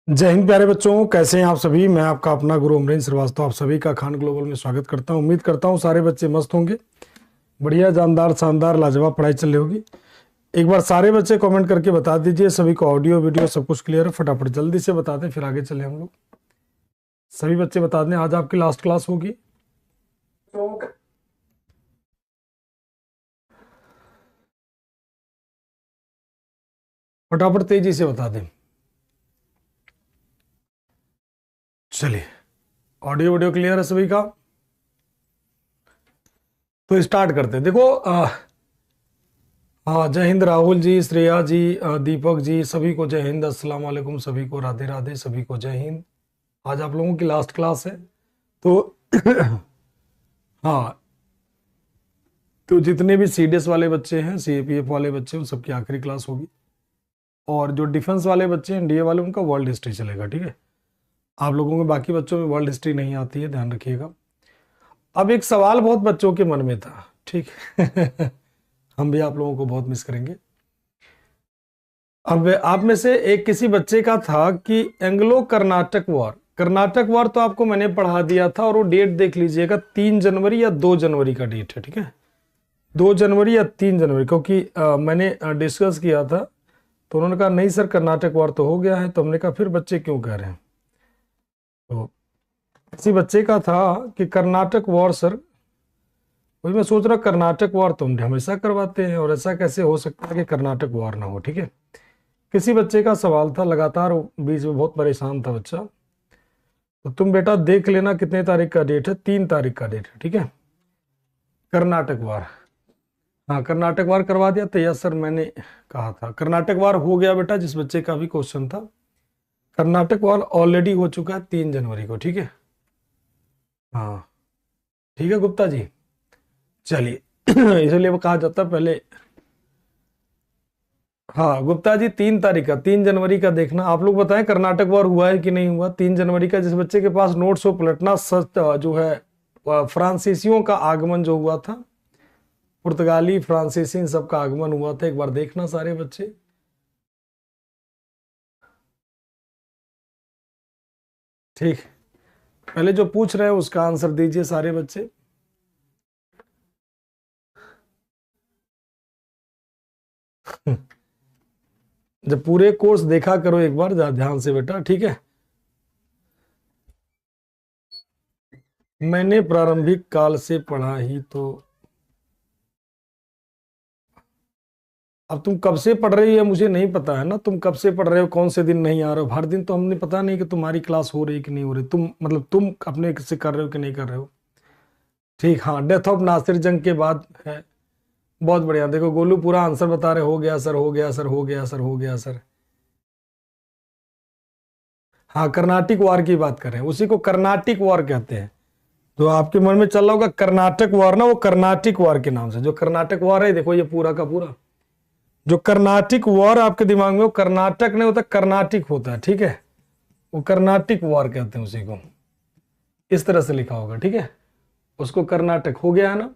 जय हिंद प्यारे बच्चों, कैसे हैं आप सभी। मैं आपका अपना गुरु अमरीन श्रीवास्तव आप सभी का खान ग्लोबल में स्वागत करता हूं। उम्मीद करता हूं सारे बच्चे मस्त होंगे। बढ़िया, जानदार, शानदार, लाजवाब पढ़ाई चल रही होगी। एक बार सारे बच्चे कमेंट करके बता दीजिए सभी को ऑडियो वीडियो सब कुछ क्लियर है। फटाफट जल्दी से बता दें, फिर आगे चले हम लोग। सभी बच्चे बता दें, आज आपकी लास्ट क्लास होगी। फटाफट तेजी से बता दें। चलिए, ऑडियो वीडियो क्लियर है सभी का, तो स्टार्ट करते हैं। देखो हाँ, जय हिंद राहुल जी, श्रेया जी, दीपक जी, सभी को जय हिंद, अस्सलाम वालेकुम, सभी को राधे राधे, सभी को जय हिंद। आज आप लोगों की लास्ट क्लास है, तो हाँ, तो जितने भी सीडीएस वाले बच्चे हैं, सीएपीएफ वाले बच्चे, उन सबकी आखिरी क्लास होगी। और जो डिफेंस वाले बच्चे हैं, डीए वाले, उनका वर्ल्ड हिस्ट्री चलेगा। ठीक है, आप लोगों में, बाकी बच्चों में वर्ल्ड हिस्ट्री नहीं आती है, ध्यान रखिएगा। अब एक सवाल बहुत बच्चों के मन में था, ठीक हम भी आप लोगों को बहुत मिस करेंगे। अब आप में से एक किसी बच्चे का था कि Anglo Karnataka war, Karnataka war तो आपको मैंने पढ़ा दिया था, और वो डेट देख लीजिएगा, 3 जनवरी या 2 जनवरी का डेट है। ठीक है, 2 जनवरी या 3 जनवरी, क्योंकि मैंने डिस्कस किया था, तो उन्होंने कहा नहीं सर कर्नाटक वॉर तो हो गया है। तो हमने कहा फिर बच्चे क्यों कह रहे हैं। तो किसी बच्चे का था कि कर्नाटक वॉर सर, वही मैं सोच रहा, कर्नाटक वॉर तो हम हमेशा करवाते हैं, और ऐसा कैसे हो सकता है कि कर्नाटक वॉर ना हो। ठीक है, किसी बच्चे का सवाल था, लगातार बीच में बहुत परेशान था बच्चा। तो तुम बेटा देख लेना कितने तारीख का डेट है, 3 तारीख का डेट है। ठीक है, कर्नाटक वार, हाँ कर्नाटक वार करवा दिया तैयार सर, मैंने कहा था कर्नाटक वार हो गया बेटा। जिस बच्चे का भी क्वेश्चन था, कर्नाटक वार ऑलरेडी हो चुका है 3 जनवरी को। ठीक है, हाँ ठीक है गुप्ता जी, चलिए इसलिए वो कहा जाता है पहले। हाँ गुप्ता जी, 3 तारीख का, 3 जनवरी का देखना। आप लोग बताएं कर्नाटक वॉर हुआ है कि नहीं हुआ 3 जनवरी का। जिस बच्चे के पास नोट्स हो पलटना, सच जो है फ्रांसीसियों का आगमन जो हुआ था, पुर्तगाली फ्रांसीसी इन सबका आगमन हुआ था, एक बार देखना सारे बच्चे। ठीक, पहले जो पूछ रहे हैं उसका आंसर दीजिए सारे बच्चे। जब पूरे कोर्स देखा करो एक बार ध्यान से बेटा, ठीक है। मैंने प्रारंभिक काल से पढ़ा ही तो। अब तुम कब से पढ़ रही है मुझे नहीं पता है ना, तुम कब से पढ़ रहे हो, कौन से दिन नहीं आ रहे हो। हर दिन तो हमने पता नहीं कि तुम्हारी क्लास हो रही कि नहीं हो रही, तुम मतलब तुम अपने से कर रहे हो कि नहीं कर रहे हो। ठीक, हाँ, डेथ ऑफ नासिर जंग के बाद है। बहुत बढ़िया, देखो गोलू पूरा आंसर बता रहे, हो गया सर, हो गया सर, हो गया सर, हो गया सर। हाँ, कर्नाटिक वार की बात कर रहे हैं, उसी को कर्नाटिक वार कहते हैं। जो आपके मन में चल रहा होगा कर्नाटक वार ना, वो कर्नाटिक वार के नाम से। जो कर्नाटक वार है, देखो ये पूरा का पूरा, जो कर्नाटिक वार आपके दिमाग में, वो कर्नाटक नहीं होता, कर्नाटिक होता है। ठीक है, वो कर्नाटिक वार कहते हैं उसी को, इस तरह से लिखा होगा। ठीक है, उसको कर्नाटक हो गया है ना,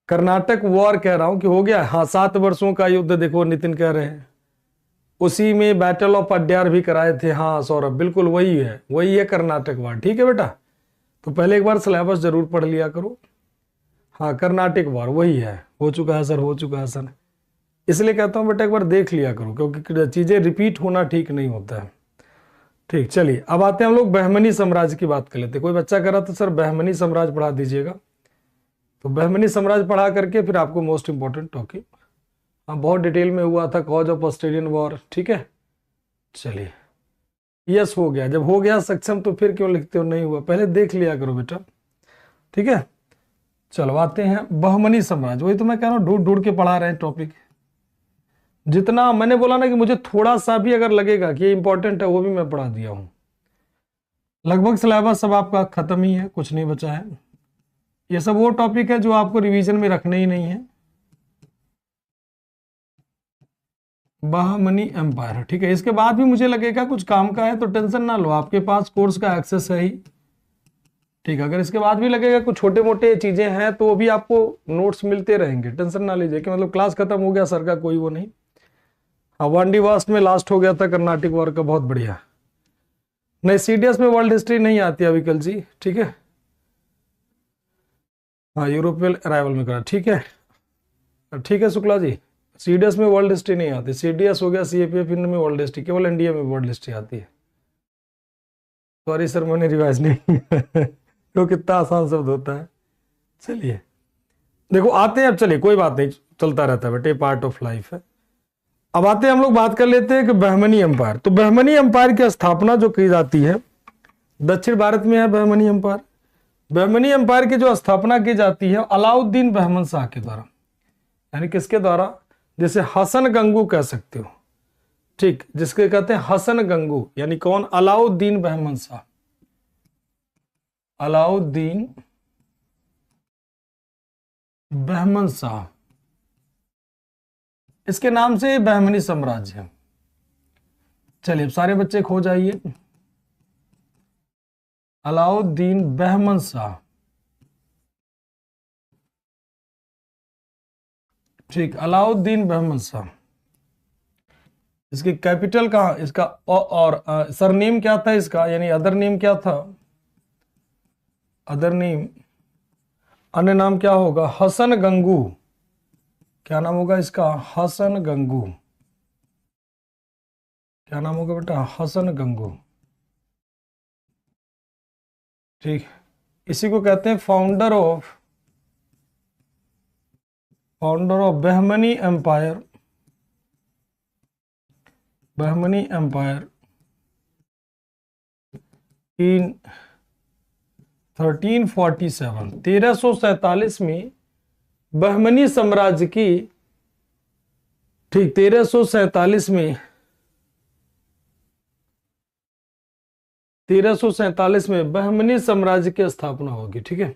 कर्नाटक वॉर कह रहा हूं कि हो गया। हाँ, 7 वर्षों का युद्ध, देखो नितिन कह रहे हैं, उसी में बैटल ऑफ अड्यार भी कराए थे। हाँ सौरभ, बिल्कुल वही है, वही है कर्नाटक वॉर। ठीक है बेटा, तो पहले एक बार सिलेबस जरूर पढ़ लिया करो। हाँ, कर्नाटक वॉर वही है, हो चुका है सर, हो चुका है सर। इसलिए कहता हूं बेटा एक बार देख लिया करो, क्योंकि चीजें रिपीट होना ठीक नहीं होता है। ठीक, चलिए अब आते हैं हम लोग बहमनी साम्राज्य की बात कर लेते। कोई बच्चा कह रहा था सर बहमनी साम्राज्य पढ़ा दीजिएगा, तो बहमनी साम्राज्य पढ़ा करके फिर आपको मोस्ट इंपॉर्टेंट टॉपिक, हाँ बहुत डिटेल में हुआ था, कॉज ऑफ ऑस्ट्रेलियन वॉर। ठीक है, चलिए यस हो गया। जब हो गया सक्षम तो फिर क्यों लिखते हो नहीं हुआ, पहले देख लिया करो बेटा। ठीक है, चलो आते हैं बहमनी साम्राज्य। वही तो मैं कह रहा हूँ, ढूंढ ढूंढ के पढ़ा रहे हैं टॉपिक। जितना मैंने बोला ना कि मुझे थोड़ा सा भी अगर लगेगा कि ये इंपॉर्टेंट है, वो भी मैं पढ़ा दिया हूं। लगभग सिलेबस सब आपका खत्म ही है, कुछ नहीं बचा है। ये सब वो टॉपिक है जो आपको रिवीजन में रखने ही नहीं है। बहमनी एम्पायर, ठीक है, इसके बाद भी मुझे लगेगा कुछ काम का है, तो टेंशन ना लो, आपके पास कोर्स का एक्सेस है ही। ठीक है, अगर इसके बाद भी लगेगा कुछ छोटे मोटे चीजें हैं, तो वो भी आपको नोट्स मिलते रहेंगे, टेंशन ना लीजिए कि मतलब क्लास खत्म हो गया सर का कोई वो नहीं। हाँ, वांडीवास में लास्ट हो गया था कर्नाटिक वॉर का, बहुत बढ़िया। नहीं, सीडीएस में वर्ल्ड हिस्ट्री नहीं आती अविकल जी, ठीक है। हाँ, यूरोपियन अराइवल में करा, ठीक है, ठीक है शुक्ला जी। सीडीएस में वर्ल्ड हिस्ट्री नहीं आती, सीडीएस हो गया सीएपीएफ, इनमें वर्ल्ड हिस्ट्री, केवल एनडीए में वर्ल्ड हिस्ट्री आती है। सॉरी सर, मैंने रिवाइज नहीं तो कितना आसान शब्द होता है। चलिए देखो आते हैं अब, चलिए कोई बात नहीं, चलता रहता है बेटे, पार्ट ऑफ लाइफ है। अब आते हैं हम लोग, बात कर लेते हैं कि बहमनी एम्पायर। तो बहमनी एम्पायर की स्थापना जो की जाती है, दक्षिण भारत में है बहमनी एम्पायर। बहमनी एम्पायर की जो स्थापना की जाती है अलाउद्दीन बहमन शाह के द्वारा, यानी किसके द्वारा, जैसे हसन गंगू कह सकते हो, ठीक, जिसके कहते हैं हसन गंगू, यानी कौन, अलाउद्दीन बहमन शाह। अलाउद्दीन बहमन शाह, इसके नाम से बहमनी साम्राज्य है। चलिए सारे बच्चे खो जाइए। अलाउद्दीन बहमन शाह, ठीक, अलाउद्दीन बहमन शाह। इसकी कैपिटल कहाँ, इसका और सरनेम क्या था इसका, यानी अदर नेम क्या था, अदर नेम, अन्य नाम क्या होगा, हसन गंगू। क्या नाम होगा इसका, हसन गंगू। क्या नाम होगा बेटा, हसन गंगू, ठीक। इसी को कहते हैं founder of Bahmani empire, Bahmani empire in 1347, 1347 में बहमनी साम्राज्य की, ठीक, 1347 में, 1347 में बहमनी साम्राज्य की स्थापना होगी, ठीक है।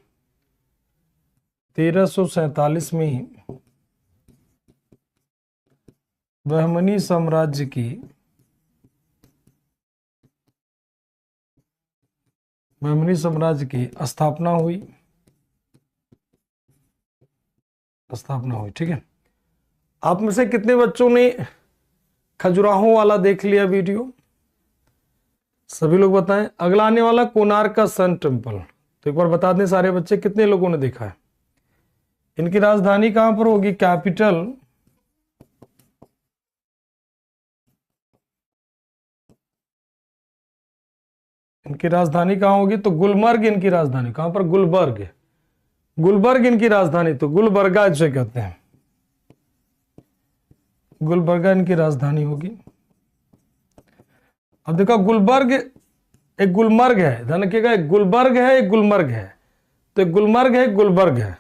1347 में ही बहमनी साम्राज्य की, बहमनी साम्राज्य की स्थापना हुई, ठीक है। आप में से कितने बच्चों ने खजुराहो वाला देख लिया वीडियो, सभी लोग बताएं। अगला आने वाला कोणार्क का सन टेम्पल, तो एक बार बता दें सारे बच्चे, कितने लोगों ने देखा है। इनकी राजधानी कहां पर होगी, कैपिटल, इनकी राजधानी कहां होगी, तो गुलमर्ग इनकी राजधानी, कहां पर, गुलबर्ग, गुलबर्ग इनकी राजधानी, तो गुलबर्गा इसे कहते हैं, गुलबर्गा इनकी राजधानी होगी। अब देखो गुलबर्ग, एक गुलमर्ग है, ध्यान रखिएगा, एक गुलबर्ग है, एक गुलमर्ग है, तो एक गुलमर्ग है, एक गुलबर्ग है,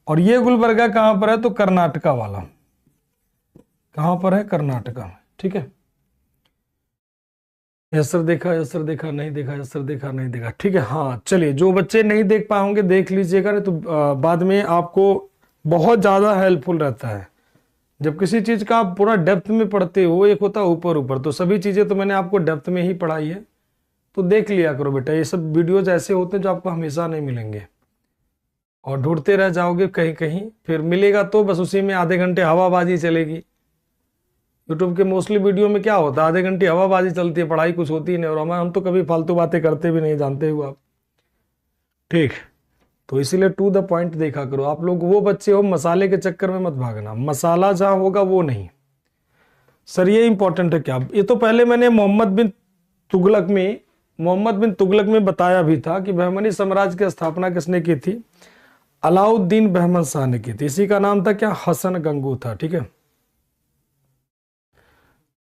और ये गुलबर्गा कहां पर है, तो कर्नाटका वाला, कहां पर है, कर्नाटका में, ठीक है। यस सर देखा, यस सर देखा, नहीं देखा, यस सर देखा, नहीं देखा, ठीक है। हाँ चलिए, जो बच्चे नहीं देख पाए होंगे देख लीजिएगा, नहीं तो बाद में आपको बहुत ज्यादा हेल्पफुल रहता है। जब किसी चीज का आप पूरा डेप्थ में पढ़ते हो, एक होता है ऊपर ऊपर, तो सभी चीजें तो मैंने आपको डेप्थ में ही पढ़ाई है, तो देख लिया करो बेटा। ये सब वीडियोज ऐसे होते हैं जो आपको हमेशा नहीं मिलेंगे, और ढूंढते रह जाओगे कहीं कहीं, फिर मिलेगा तो बस उसी में आधे घंटे हवाबाजी चलेगी। यूट्यूब के मोस्टली वीडियो में क्या होता है, आधे घंटे हवाबाजी चलती है, पढ़ाई कुछ होती नहीं, और हम तो कभी फालतू बातें करते भी नहीं, जानते हो आप, ठीक। तो इसीलिए टू द पॉइंट देखा करो। आप लोग वो बच्चे हो, मसाले के चक्कर में मत भागना, मसाला जहां होगा वो नहीं। सर ये इंपॉर्टेंट है क्या, ये तो पहले मैंने मोहम्मद बिन तुगलक में बताया भी था कि बहमनी साम्राज्य की स्थापना किसने की थी, अलाउद्दीन बहमन शाह ने की थी। इसी का नाम था क्या, हसन गंगू था, ठीक है,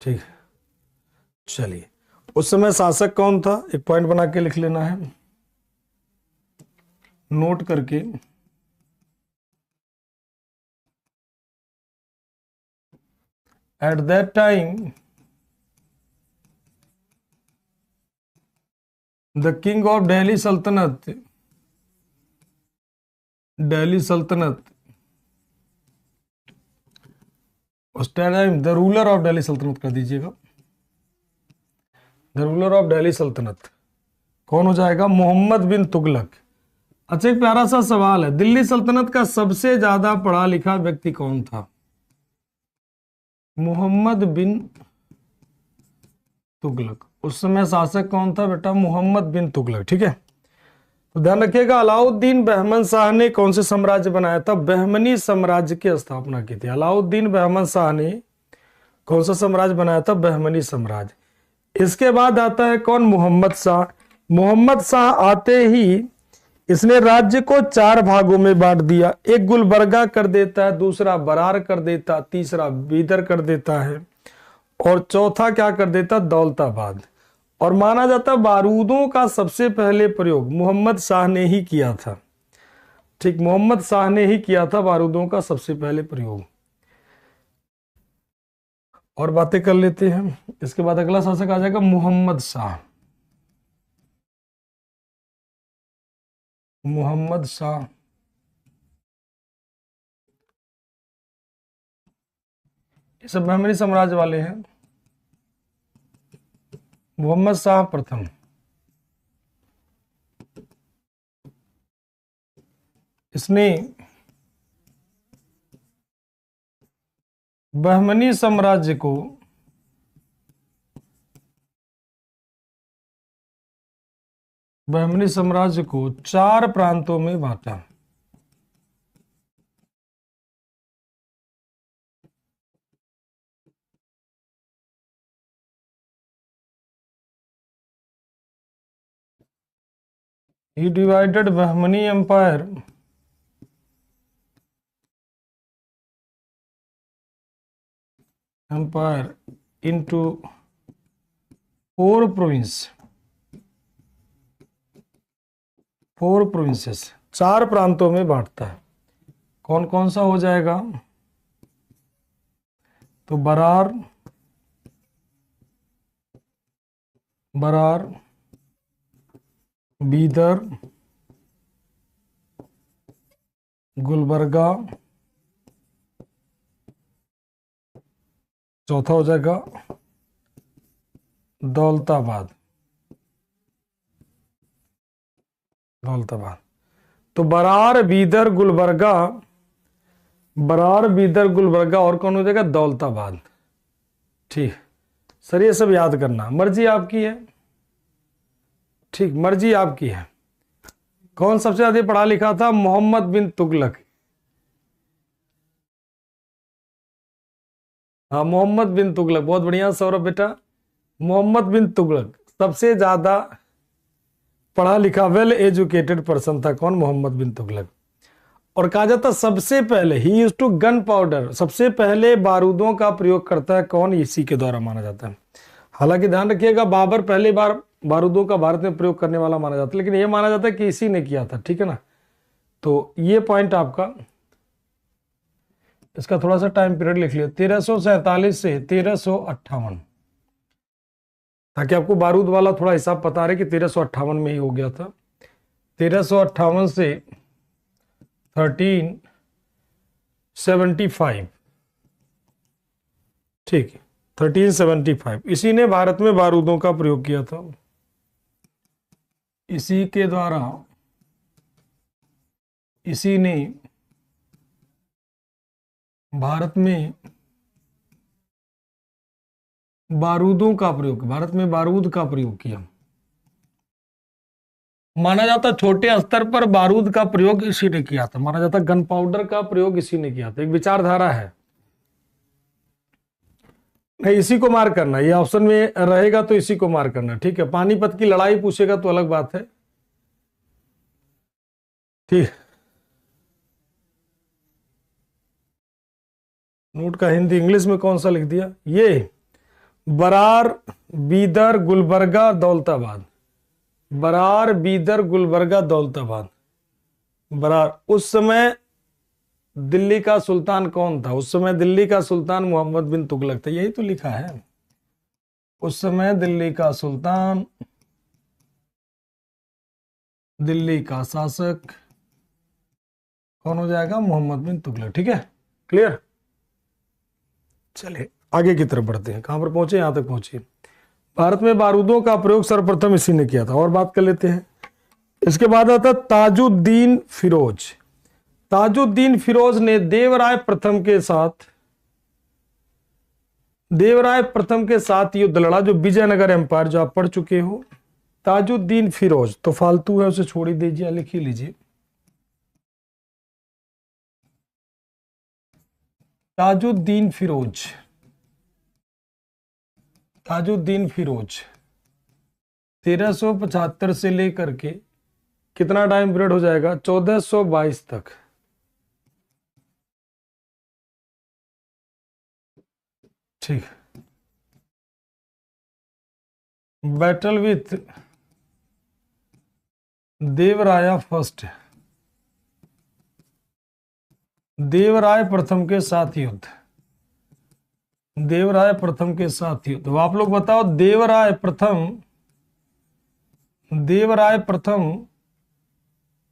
ठीक। चलिए उस समय शासक कौन था, एक पॉइंट बना के लिख लेना है, नोट करके। At that time the king of Delhi सल्तनत, उस time the ruler of Delhi सल्तनत कर दीजिएगा, द रूलर ऑफ दिल्ली सल्तनत कौन हो जाएगा, मोहम्मद बिन तुगलक। अच्छा एक प्यारा सा सवाल है, दिल्ली सल्तनत का सबसे ज्यादा पढ़ा लिखा व्यक्ति कौन था, मोहम्मद बिन तुगलक। उस समय शासक कौन था बेटा? मोहम्मद बिन तुगलक। ठीक है, तो ध्यान रखिएगा, अलाउद्दीन बहमन शाह ने कौन से साम्राज्य बनाया था? बहमनी साम्राज्य की स्थापना की थी। अलाउद्दीन बहमन शाह ने कौन सा साम्राज्य बनाया था? बहमनी साम्राज्य। इसके बाद आता है कौन? मोहम्मद शाह। मोहम्मद शाह आते ही इसने राज्य को 4 भागों में बांट दिया। एक गुलबर्गा कर देता है, दूसरा बरार कर देता, तीसरा बीदर कर देता है, और चौथा क्या कर देता? दौलताबाद। और माना जाता बारूदों का सबसे पहले प्रयोग मोहम्मद शाह ने ही किया था। ठीक, मोहम्मद शाह ने ही किया था बारूदों का सबसे पहले प्रयोग। और बातें कर लेते हैं। इसके बाद अगला शासक आ जाएगा मोहम्मद शाह। मोहम्मद शाह ये सब बहमनी साम्राज्य वाले हैं। मोहम्मद शाह प्रथम, इसने बहमनी साम्राज्य को बहमनी साम्राज्य को 4 प्रांतों में बांटा। He divided Bahmani Empire into 4 provinces, 4 प्रांतों में बांटता है। कौन कौन सा हो जाएगा? तो बरार, बीदर, गुलबर्गा, चौथा हो जाएगा दौलताबाद। तो बरार, बीदर, गुलबर्गा, और कौन हो जाएगा? दौलताबाद। ठीक सर, ये सब याद करना, मर्जी आपकी है। ठीक, मर्जी आपकी है। कौन सबसे ज्यादा पढ़ा लिखा था? मोहम्मद बिन तुगलक। हाँ, मोहम्मद बिन तुगलक, बहुत बढ़िया सौरभ बेटा। मोहम्मद बिन तुगलक सबसे ज्यादा पढ़ा लिखा, वेल एजुकेटेड पर्सन था। कौन? मोहम्मद बिन तुगलक। और कहा जाता सबसे पहले ही यूज्ड टू गन पाउडर, सबसे पहले बारूदों का प्रयोग करता है कौन? इसी के द्वारा माना जाता है। हालांकि ध्यान रखिएगा, बाबर पहली बार बारूदों का भारत में प्रयोग करने वाला माना जाता है, लेकिन यह माना जाता है कि इसी ने किया था। ठीक है ना, तो ये पॉइंट आपका, इसका थोड़ा सा टाइम पीरियड लिख लिया, 1347 से 1358, ताकि आपको बारूद वाला थोड़ा हिसाब पता रहे कि 1358 में ही हो गया था। 1358 से 1375, ठीक है, 1375 इसी ने भारत में बारूदों का प्रयोग किया था। इसी के द्वारा इसी ने भारत में बारूदों का प्रयोग, भारत में बारूद का प्रयोग किया। माना जाता छोटे स्तर पर बारूद का प्रयोग इसी ने किया था, माना जाता गन पाउडर का प्रयोग इसी ने किया था। एक विचारधारा है, नहीं इसी को मार करना, ये ऑप्शन में रहेगा तो इसी को मार करना। ठीक है, पानीपत की लड़ाई पूछेगा तो अलग बात है। ठीक, नोट का हिंदी इंग्लिश में कौन सा लिख दिया? ये बरार, बीदर, गुलबर्गा, दौलताबाद। बरार, बीदर, गुलबर्गा, दौलताबाद। बरार, उस समय दिल्ली का सुल्तान कौन था? उस समय दिल्ली का सुल्तान मोहम्मद बिन तुगलक था, यही तो लिखा है। उस समय दिल्ली का सुल्तान, दिल्ली का शासक कौन हो जाएगा? मोहम्मद बिन तुगलक। ठीक है, क्लियर। चलिए आगे की तरफ बढ़ते हैं। कहां पर पहुंचे? यहां तक पहुंचे। भारत में बारूदों का प्रयोग सर्वप्रथम इसी ने किया था। और बात कर लेते हैं। इसके बाद आता ताजुद्दीन फिरोज। ताजुद्दीन फिरोज ने देवराय प्रथम के साथ देवराय प्रथम के साथ युद्ध लड़ा, जो विजयनगर एम्पायर जो आप पढ़ चुके हो। ताजुद्दीन फिरोज तो फालतू है, उसे छोड़ ही दीजिए, लिख ही लीजिए। ताजुद्दीन फिरोज, ताजुद्दीन फिरोज 1375 से लेकर के कितना टाइम पीरियड हो जाएगा, 1422 तक। ठीक, बैटल विथ देवराया फर्स्ट, देवराय प्रथम के साथ युद्ध, देवराय प्रथम के साथ युद्ध। तो आप लोग बताओ, देवराय प्रथम, देवराय प्रथम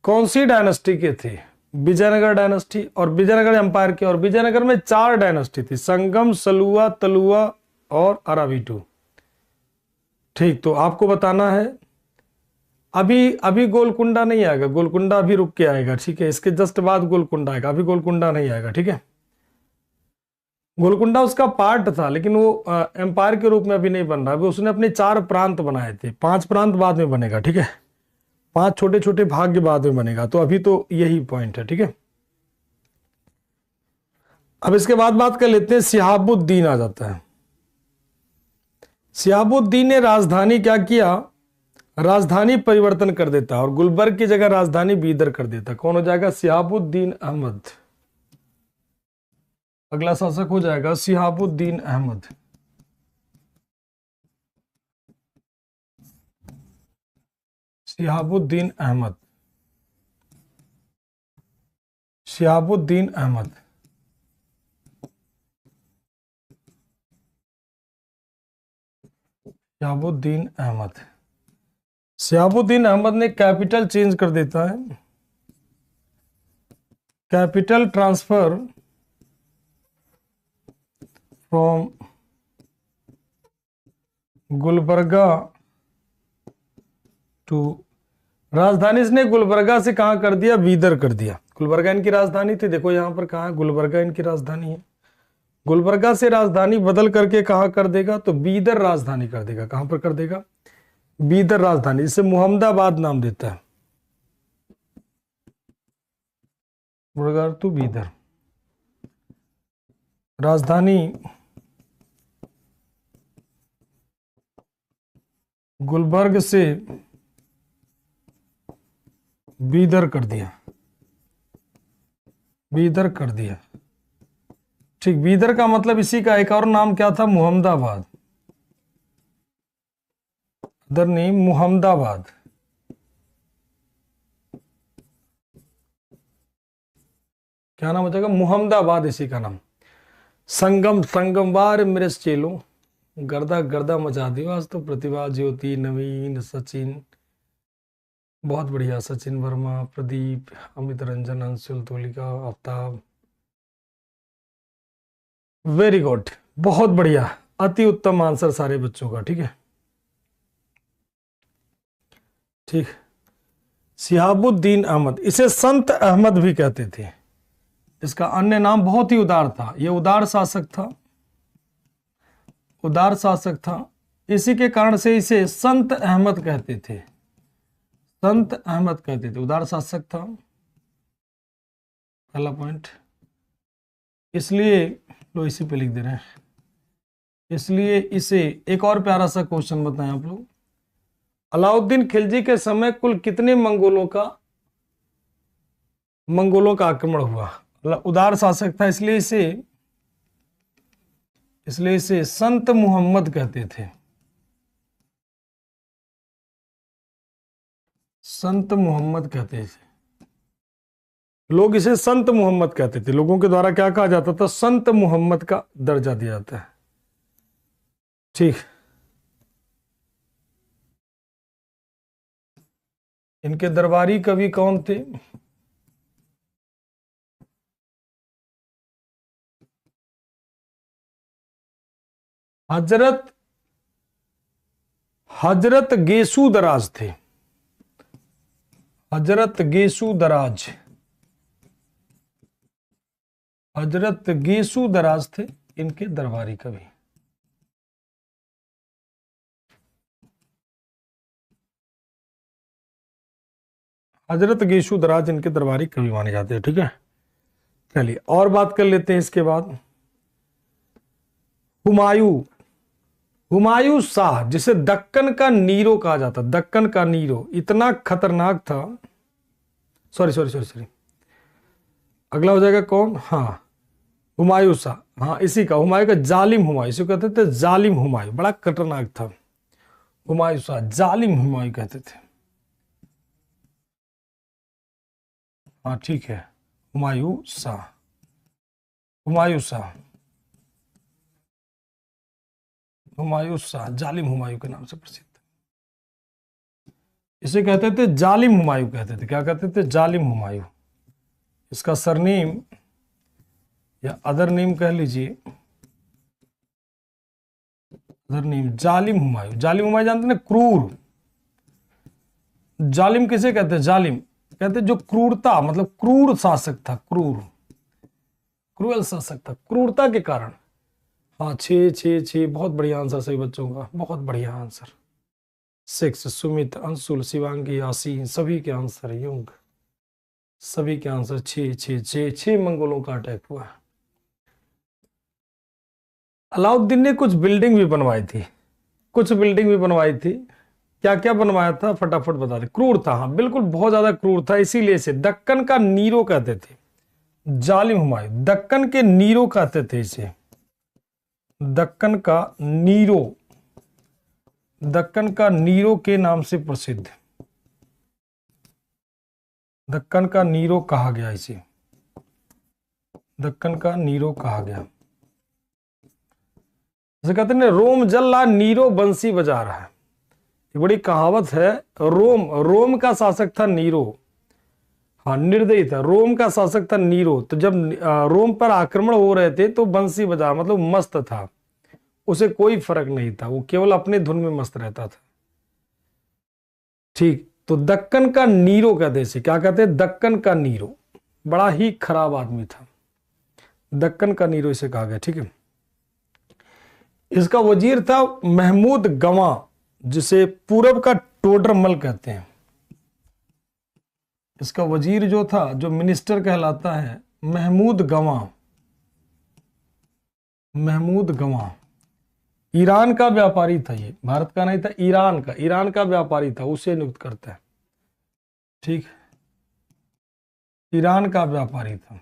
कौन सी डायनेस्टी के थे? विजयनगर डायनेस्टी और विजयनगर एम्पायर के। और विजयनगर में 4 डायनेस्टी थी, संगम, सलुआ, तलुआ और अराविटू। ठीक, तो आपको बताना है, अभी गोलकुंडा नहीं आएगा, गोलकुंडा अभी रुक के आएगा। ठीक है, इसके जस्ट बाद गोलकुंडा आएगा, अभी गोलकुंडा नहीं आएगा। ठीक है, गोलकुंडा उसका पार्ट था, लेकिन वो एम्पायर के रूप में अभी नहीं बन रहा। अभी उसने अपने 4 प्रांत बनाए थे, 5 प्रांत बाद में बनेगा। ठीक है, 5 छोटे छोटे भाग बाद में बनेगा। तो अभी तो यही पॉइंट है। ठीक है, अब इसके बाद बात कर लेते हैं, शिहाबुद्दीन आ जाता है। शिहाबुद्दीन ने राजधानी क्या किया, राजधानी परिवर्तन कर देता और गुलबर्ग की जगह राजधानी बीदर कर देता। कौन हो जाएगा? शिहाबुद्दीन अहमद। अगला शासक हो जाएगा शिहाबुद्दीन अहमद। शिहाबुद्दीन अहमद, शिहाबुद्दीन अहमद। शिहाबुद्दीन अहमद, शिहाबुद्दीन अहमद ने कैपिटल चेंज कर देता है, capital transfer from Gulbarga to, राजधानी इसने गुलबर्गा से कहां कर दिया? बीदर कर दिया। गुलबर्गा इनकी राजधानी थी, देखो यहां पर कहां है, गुलबर्गा इनकी राजधानी है। गुलबर्गा से राजधानी बदल करके कहां कर देगा? तो बीदर राजधानी कर देगा। कहां पर कर देगा? बीदर राजधानी, जिसे मुहम्मदाबाद नाम देता है, गुलबर्गा टू बीदर। राजधानी गुलबर्ग से बीदर कर दिया, बीदर कर दिया। ठीक, बीदर का मतलब इसी का एक और नाम क्या था? मुहम्मदाबाद। Other name Muhammadabad. क्या नाम हो जाएगा? मुहम्मदाबाद, इसी का नाम। संगम, संगमवार मेरे चेलो, गर्दा गर्दा मचा दियो आज तो। प्रतिभा, ज्योति, नवीन, सचिन, बहुत बढ़िया, सचिन वर्मा, प्रदीप, अमित रंजन, अंशुल, तोलिका, आफ्ताब, वेरी गुड, बहुत बढ़िया, अति उत्तम आंसर सारे बच्चों का। ठीक है, ठीक। शिहाबुद्दीन अहमद, इसे संत अहमद भी कहते थे। इसका अन्य नाम बहुत ही उदार था, यह उदार शासक था, उदार शासक था। इसी के कारण से इसे संत अहमद कहते थे, संत अहमद कहते थे। उदार शासक था, पहला पॉइंट। इसलिए लो इसी पे लिख दे रहे हैं, इसलिए इसे। एक और प्यारा सा क्वेश्चन बताएं आप लोग, अलाउद्दीन खिलजी के समय कुल कितने मंगोलों का आक्रमण हुआ? उदार शासक था, इसलिए इसे संत मुहम्मद कहते थे, संत मुहम्मद कहते थे लोग, इसे संत मुहम्मद कहते थे। लोगों के द्वारा क्या कहा जाता था? संत मुहम्मद का दर्जा दिया जाता है। ठीक, इनके दरबारी कवि कौन थे? हजरत गेसू दराज थे, हजरत गेसू दराज, हजरत गेसू दराज थे इनके दरबारी कवि। हजरत गीसुदराज इनके दरबारी कवि माने जाते हैं। ठीक है, चलिए और बात कर लेते हैं। इसके बाद हुमायूं, हुमायूं शाह जिसे दक्कन का नीरो कहा जाता, दक्कन का नीरो इतना खतरनाक था। सॉरी सॉरी सॉरी सॉरी, अगला हो जाएगा कौन, हाँ हुमायूं शाह, हाँ इसी का, हुमायूं का जालिम हुमायूं, इसे कहते थे जालिम हुमायूं, बड़ा खतरनाक था हुमायूं शाह, जालिम हुमायूं कहते थे। हाँ ठीक है, हुमायूं शाह, हुमायूं शाह, हुमायूं शाह जालिम हुमायूं के नाम से प्रसिद्ध। इसे कहते थे जालिम हुमायूं कहते थे, क्या कहते थे, जालिम हुमायूं। इसका सरनेम या अदर नेम कह लीजिए, अदर नेम जालिम हुमायूं। जालिम हुमायूं जानते ना, क्रूर। जालिम किसे कहते हैं, जालिम कहते जो क्रूरता, मतलब क्रूर शासक था, क्रूर, क्रूरल शासक था, क्रूरता के कारण। हाँ 6 बहुत बढ़िया आंसर सही बच्चों का, बहुत बढ़िया आंसर। 6, सुमित, अंशुल, शिवांगी, यासीन, सभी के आंसर, युग सभी के आंसर 6 मंगोलों का अटैक हुआ। अलाउद्दीन ने कुछ बिल्डिंग भी बनवाई थी, कुछ बिल्डिंग भी बनवाई थी। क्या क्या बनवाया था फटाफट बता दे। क्रूर था, हाँ बिल्कुल बहुत ज्यादा क्रूर था, इसीलिए इसे दक्कन का नीरो कहते थे। जालिम हुमायूं दक्कन के नीरो कहते थे इसे, दक्कन का नीरो, दक्कन का नीरो के नाम से प्रसिद्ध, दक्कन का नीरो कहा गया इसे, दक्कन का नीरो कहा गया। जैसे कहते हैं रोम जल रहा नीरो बंसी बजा रहा है, ये बड़ी कहावत है। रोम का शासक था नीरो, हाँ निर्दयी था, रोम का शासक था नीरो। तो जब रोम पर आक्रमण हो रहे थे तो बंसी बजा, मतलब मस्त था, उसे कोई फर्क नहीं था, वो केवल अपने धुन में मस्त रहता था। ठीक, तो दक्कन का नीरो कहते हैं, क्या कहते हैं, दक्कन का नीरो, बड़ा ही खराब आदमी था, दक्कन का नीरो इसे कहा गया। ठीक है, इसका वजीर था महमूद गवां, जिसे पूरब का टोडरमल कहते हैं। इसका वजीर जो था, जो मिनिस्टर कहलाता है, महमूद गवां, महमूद गवां ईरान का व्यापारी था। ये भारत का नहीं था, ईरान का व्यापारी था, उसे नियुक्त करता है। ठीक, ईरान का व्यापारी था,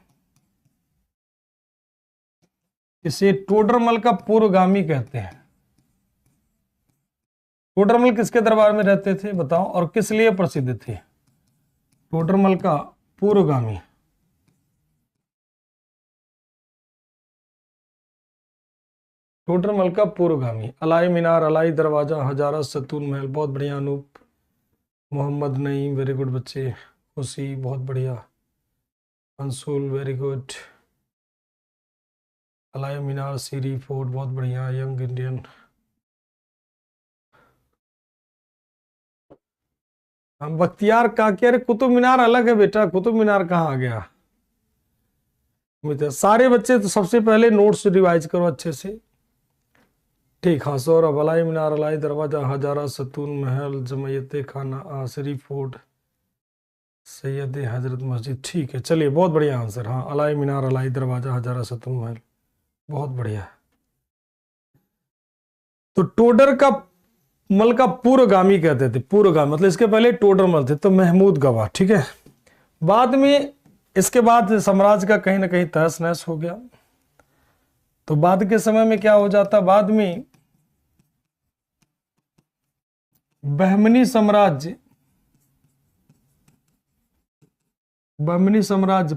इसे टोडरमल का पूर्वगामी कहते हैं। टोडरमल किसके दरबार में रहते थे बताओ, और किस लिए प्रसिद्ध थे, टोडरमल का पूर्वगामी। टोडरमल का पूर्वगामी, अलाई मीनार, अलाई दरवाजा, हजारा सतून महल, बहुत बढ़िया अनूप, मोहम्मद नईम वेरी गुड बच्चे, खुशी बहुत बढ़िया, अंशुल वेरी गुड, अलाई मीनार, सीरी फोर्ट बहुत बढ़िया, यंग इंडियन, हम बख्तियार का कह रहे, कुतुब मीनार अलग है बेटा, कुतुब मीनार कहाँ आ गया। सारे बच्चे तो सबसे पहले नोट्स रिवाइज करो अच्छे से। ठीक, हाँ सौरभ, अलाई मीनार, अलाई दरवाजा, हजारा सतून महल, जमयत खाना, आसरी फोर्ट, सैयद हजरत मस्जिद। ठीक है, चलिए बहुत बढ़िया आंसर, हाँ अलाई मीनार, अलाई दरवाजा, हजारा सतून महल, बहुत बढ़िया। तो टोडर का मल का पूर्वगामी कहते थे, पूर्वगामी मतलब इसके पहले टोडरमल थे, तो महमूद गवाह। ठीक है, बाद में इसके बाद साम्राज्य का कहीं ना कहीं तहस नहस हो गया। तो बाद के समय में क्या हो जाता, बाद में बहमनी साम्राज्य, बहमनी साम्राज्य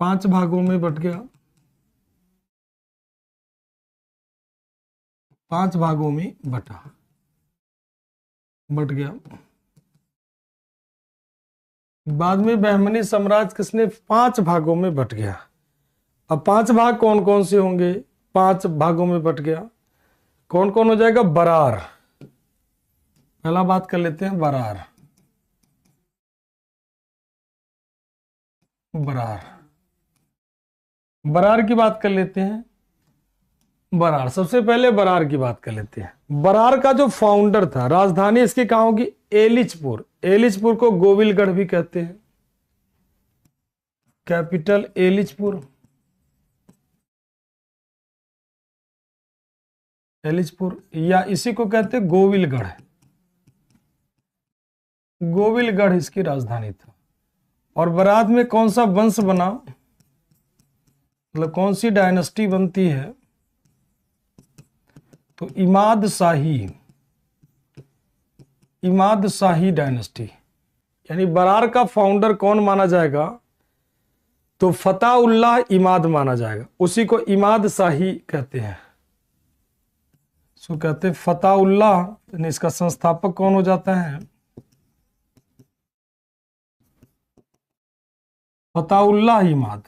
पांच भागों में बट गया, 5 भागों में बट गया। बाद में बहमनी साम्राज्य किसने, 5 भागों में बट गया। अब 5 भाग कौन कौन से होंगे, 5 भागों में बट गया, कौन कौन हो जाएगा, बरार, पहला बात कर लेते हैं, बरार, बरार, बरार की बात कर लेते हैं। बरार। सबसे पहले बरार की बात कर लेते हैं। बरार का जो फाउंडर था, राजधानी इसकी कहां होगी? एलिचपुर। एलिचपुर को गोविलगढ़ भी कहते हैं। कैपिटल एलिचपुर। एलिचपुर या इसी को कहते हैं गोविलगढ़। गोविलगढ़ इसकी राजधानी था। और बरात में कौन सा वंश बना, मतलब कौन सी डायनेस्टी बनती है? तो इमाद शाही। इमाद शाही डायनेस्टी। यानी बरार का फाउंडर कौन माना जाएगा? तो फताउल्लाह इमाद माना जाएगा। उसी को इमाद शाही कहते हैं। सो कहते हैं फताउल्लाह, यानी इसका संस्थापक कौन हो जाता है? फताउल्लाह इमाद।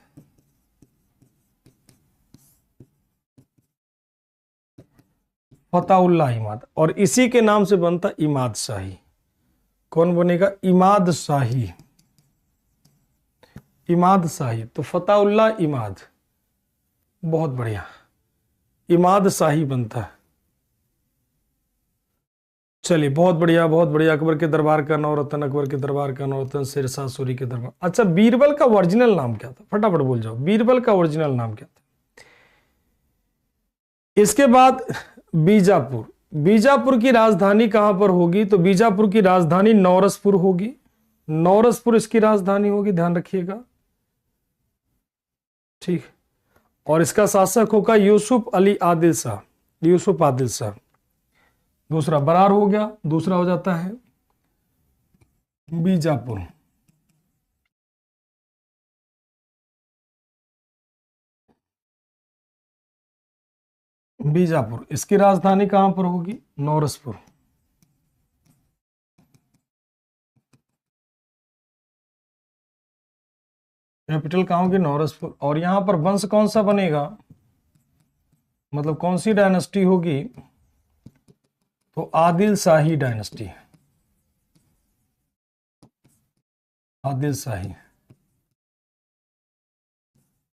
फताउल्लाह इमाद। और इसी के नाम से बनता इमाद शाही। कौन बनेगा? इमाद शाही। इमाद शाही। तो फताउल्लाह इमाद, बहुत बढ़िया, इमाद शाही बनता है। चलिए बहुत बढ़िया, बहुत बढ़िया। अकबर के दरबार का नवरत्न, अकबर के दरबार का नवरत्न, शेरशाह सूरी के दरबार। अच्छा, बीरबल का ओरिजिनल नाम क्या था? फटाफट बोल जाओ, बीरबल का ओरिजिनल नाम क्या था? इसके बाद बीजापुर। बीजापुर की राजधानी कहां पर होगी? तो बीजापुर की राजधानी नौरसपुर होगी। नौरसपुर इसकी राजधानी होगी, ध्यान रखिएगा। ठीक। और इसका शासक होगा यूसुफ अली आदिल शाह। यूसुफ आदिल शाह। दूसरा बरार हो गया, दूसरा हो जाता है बीजापुर। बीजापुर इसकी राजधानी कहां पर होगी? नौरसपुर। कैपिटल कहां होगी? नौरसपुर। और यहां पर वंश कौन सा बनेगा, मतलब कौन सी डायनेस्टी होगी? तो आदिल शाही डायनेस्टी। आदिल शाही।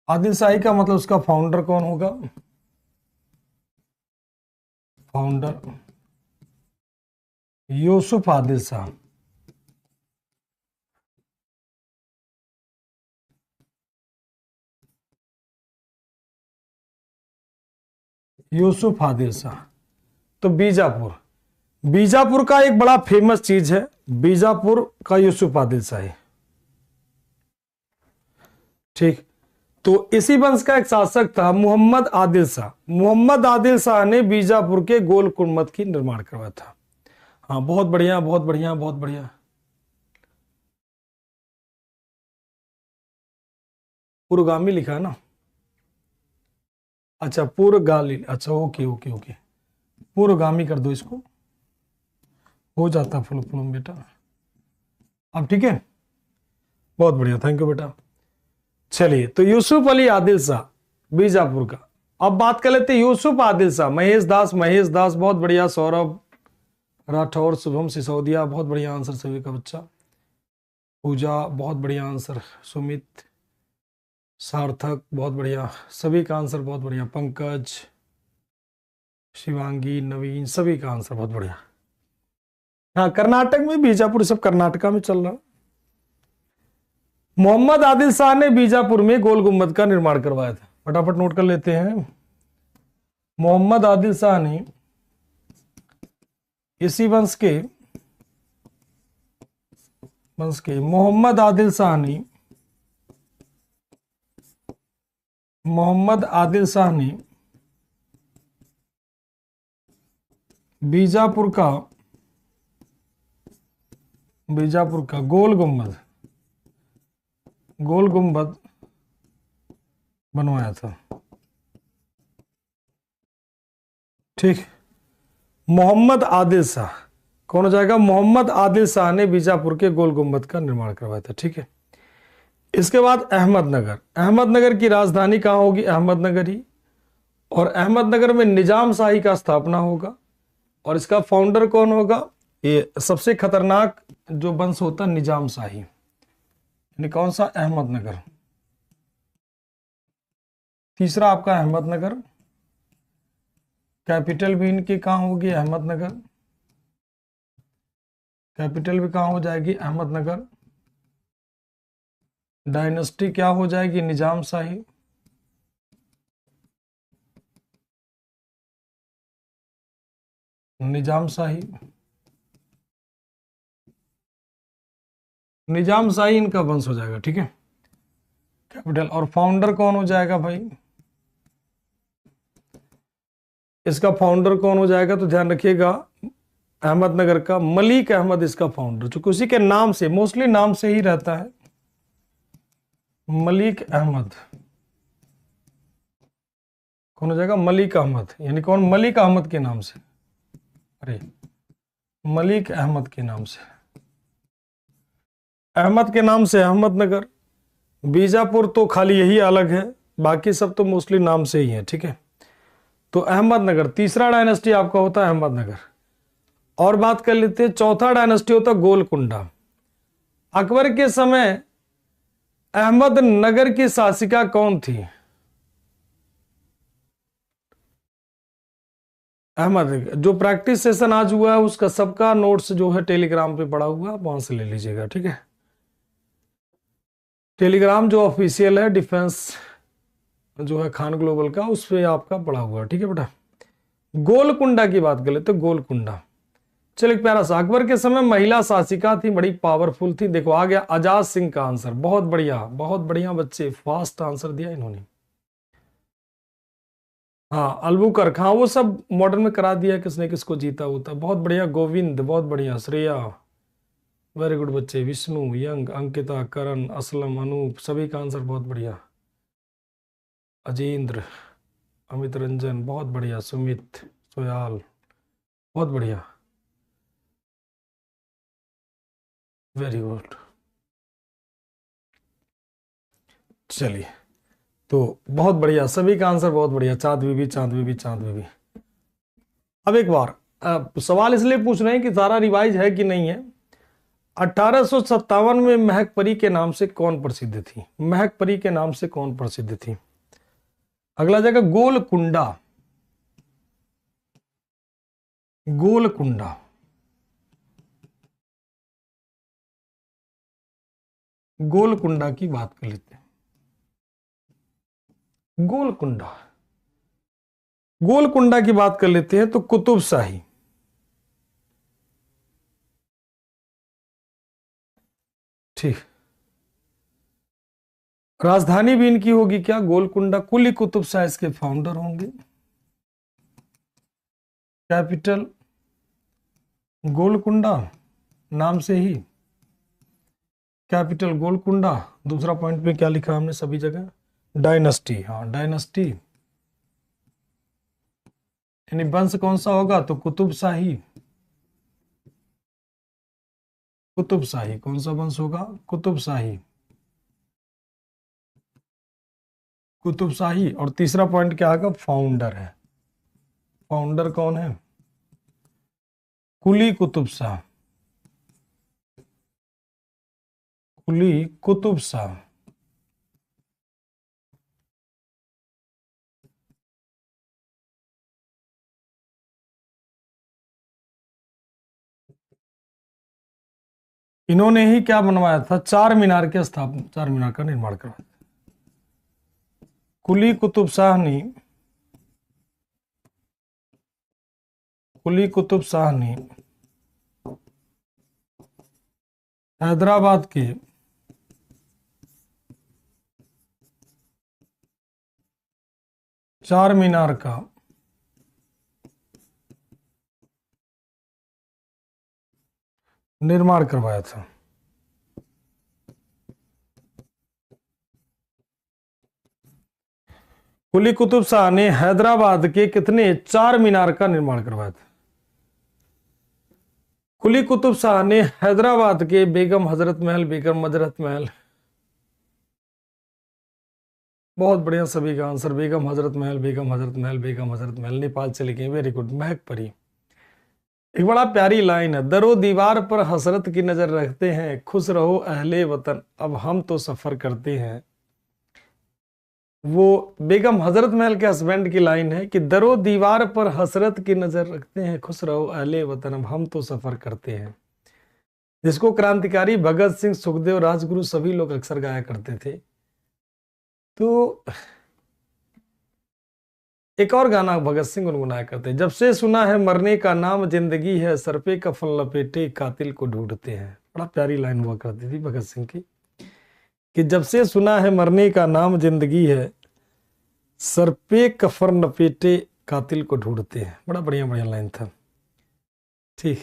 आदिल शाही का मतलब उसका फाउंडर कौन होगा? फाउंडर यूसुफ आदिल शाह। यूसुफ आदिल शाह। तो बीजापुर, बीजापुर का एक बड़ा फेमस चीज है बीजापुर का यूसुफ आदिल शाही। ठीक। तो इसी वंश का एक शासक था मोहम्मद आदिल शाह। मोहम्मद आदिल शाह ने बीजापुर के गोल गुम्बद की निर्माण करवाया था। हाँ बहुत बढ़िया, बहुत बढ़िया, बहुत बढ़िया। पुरोगामी लिखा है ना? अच्छा पूर्वगामी, अच्छा ओके ओके ओके, पूर्वगामी कर दो इसको, हो जाता फुल फुल बेटा। अब ठीक है, बहुत बढ़िया, थैंक यू बेटा। चलिए, तो यूसुफ अली आदिल शाह बीजापुर का। अब बात कर लेते हैं यूसुफ आदिल शाह। महेश दास, महेश दास बहुत बढ़िया। सौरभ राठौर, शुभम सिसोदिया बहुत बढ़िया आंसर सभी का बच्चा। पूजा बहुत बढ़िया आंसर। सुमित, सार्थक बहुत बढ़िया, सभी का आंसर बहुत बढ़िया। पंकज, शिवांगी, नवीन, सभी का आंसर बहुत बढ़िया। हाँ कर्नाटक में बीजापुर, सब कर्नाटका में चल रहा। मोहम्मद आदिल शाह ने बीजापुर में गोल गुम्बद का निर्माण करवाया था। फटाफट नोट कर लेते हैं। मोहम्मद आदिल शाह ने इसी वंश के मोहम्मद आदिल शाह ने बीजापुर का गोल गुम्बद बनवाया था। ठीक। मोहम्मद आदिल शाह कौन हो जाएगा? मोहम्मद आदिल शाह ने बीजापुर के गोल गुम्बद का निर्माण करवाया था। ठीक है। इसके बाद अहमदनगर। अहमदनगर की राजधानी कहां होगी? अहमदनगर ही। और अहमदनगर में निजाम शाही का स्थापना होगा। और इसका फाउंडर कौन होगा? ये सबसे खतरनाक जो वंश होता है निजाम शाही, यानी कौन सा? अहमदनगर। तीसरा आपका अहमदनगर। कैपिटल भी इनकी कहाँ होगी? अहमदनगर। कैपिटल भी कहाँ हो जाएगी? अहमदनगर। डायनेस्टी क्या हो जाएगी? निजाम शाही। निजाम शाही। निजाम शाही इनका वंश हो जाएगा, ठीक है। कैपिटल और फाउंडर कौन हो जाएगा भाई? इसका फाउंडर कौन हो जाएगा? तो ध्यान रखिएगा, अहमदनगर का मलिक अहमद इसका फाउंडर, चूंकि उसी के नाम से, मोस्टली नाम से ही रहता है, मलिक अहमद। कौन हो जाएगा? मलिक अहमद। यानी कौन? मलिक अहमद के नाम से। अरे मलिक अहमद के नाम से, अहमद के नाम से अहमदनगर। बीजापुर तो खाली यही अलग है, बाकी सब तो मोस्टली नाम से ही है, ठीक है। तो अहमदनगर तीसरा डायनेस्टी आपका होता है अहमदनगर। और बात कर लेते हैं, चौथा डायनेस्टी होता है गोलकुंडा। अकबर के समय अहमदनगर की शासिका कौन थी? अहमद, जो प्रैक्टिस सेशन आज हुआ है उसका सबका नोट्स जो है टेलीग्राम पे पड़ा हुआ है, वहां से ले लीजिएगा, ठीक है। टेलीग्राम जो ऑफिशियल है डिफेंस जो है खान ग्लोबल का, उस पे आपका पड़ा हुआ है, ठीक है बेटा। गोलकुंडा की बात कर लेते, गोलकुंडा। चलो एक प्यारा सा, अकबर के समय महिला शासिका थी, बड़ी पावरफुल थी। देखो आ गया आजाद सिंह का आंसर, बहुत बढ़िया बच्चे, फास्ट आंसर दिया इन्होंने। हाँ अल्बुकर्क, हाँ वो सब मॉडर्न में करा दिया, किसने किसको जीता होता। बहुत बढ़िया गोविंद, बहुत बढ़िया श्रेया, वेरी गुड बच्चे। विष्णु, यंग, अंकिता, करण, असलम, अनूप, सभी का आंसर बहुत बढ़िया। अजेंद्र, अमित रंजन, बहुत बढ़िया। सुमित, सोयाल, बहुत बढ़िया, वेरी गुड। चलिए तो बहुत बढ़िया, सभी का आंसर बहुत बढ़िया। चांद बीबी, चांद बीबी, चांद बीबी। अब एक बार सवाल इसलिए पूछ रहे हैं कि सारा रिवाइज है कि नहीं है। 1857 में महक परी के नाम से कौन प्रसिद्ध थी? महक परी के नाम से कौन प्रसिद्ध थी? अगला जगह गोलकुंडा। गोलकुंडा, गोलकुंडा की बात कर लेते हैं। गोलकुंडा, गोलकुंडा की बात कर लेते हैं तो कुतुब शाही। ठीक, राजधानी भी इनकी होगी क्या? गोलकुंडा। कुली कुतुब शाह इसके फाउंडर होंगे। कैपिटल गोलकुंडा, नाम से ही कैपिटल गोलकुंडा। दूसरा पॉइंट पे क्या लिखा हमने सभी जगह? डायनेस्टी। हाँ डायनेस्टी, यानी वंश कौन सा होगा? तो कुतुब शाही। कुतुब शाही, कौन सा वंश होगा? कुतुब शाही, कुतुब शाही। और तीसरा पॉइंट क्या आएगा? फाउंडर है। फाउंडर कौन है? कुली कुतुब शाह। कुली कुतुब शाह। इन्होंने ही क्या बनवाया था? चार मीनार के स्थापना, चार मीनार का निर्माण करवाया। कुली कुतुब शाह ने, कुली कुतुब शाह ने हैदराबाद के चार मीनार का निर्माण करवाया था। कुली कुतुब शाह ने हैदराबाद के कितने? चार मीनार का निर्माण करवाया था। कुली कुतुब शाह ने हैदराबाद के बेगम हजरत महल, बेगम हजरत महल, बहुत बढ़िया, सभी का आंसर बेगम हजरत महल, बेगम हजरत महल, बेगम हजरत महल। नेपाल चले गए, वेरी गुड। महक परी, एक बड़ा प्यारी लाइन है, दरो दीवार पर हसरत की नजर रखते हैं, खुश रहो अहले वतन, अब हम तो सफर करते हैं। वो बेगम हजरत महल के हस्बैंड की लाइन है कि दरो दीवार पर हसरत की नजर रखते हैं, खुश रहो अहले वतन अब हम तो सफर करते हैं, जिसको क्रांतिकारी भगत सिंह, सुखदेव, राजगुरु सभी लोग अक्सर गाया करते थे। तो एक और गाना भगत सिंह गुनगुनाया करते हैं, जब से सुना है मरने का नाम जिंदगी है, सर पे कफन लपेटे कातिल को ढूंढते हैं। बड़ा प्यारी लाइन हुआ करती थी भगत सिंह की कि जब से सुना है मरने का नाम जिंदगी है, सर पे कफन लपेटे कातिल को ढूंढते हैं। बड़ा बढ़िया बढ़िया लाइन था। ठीक,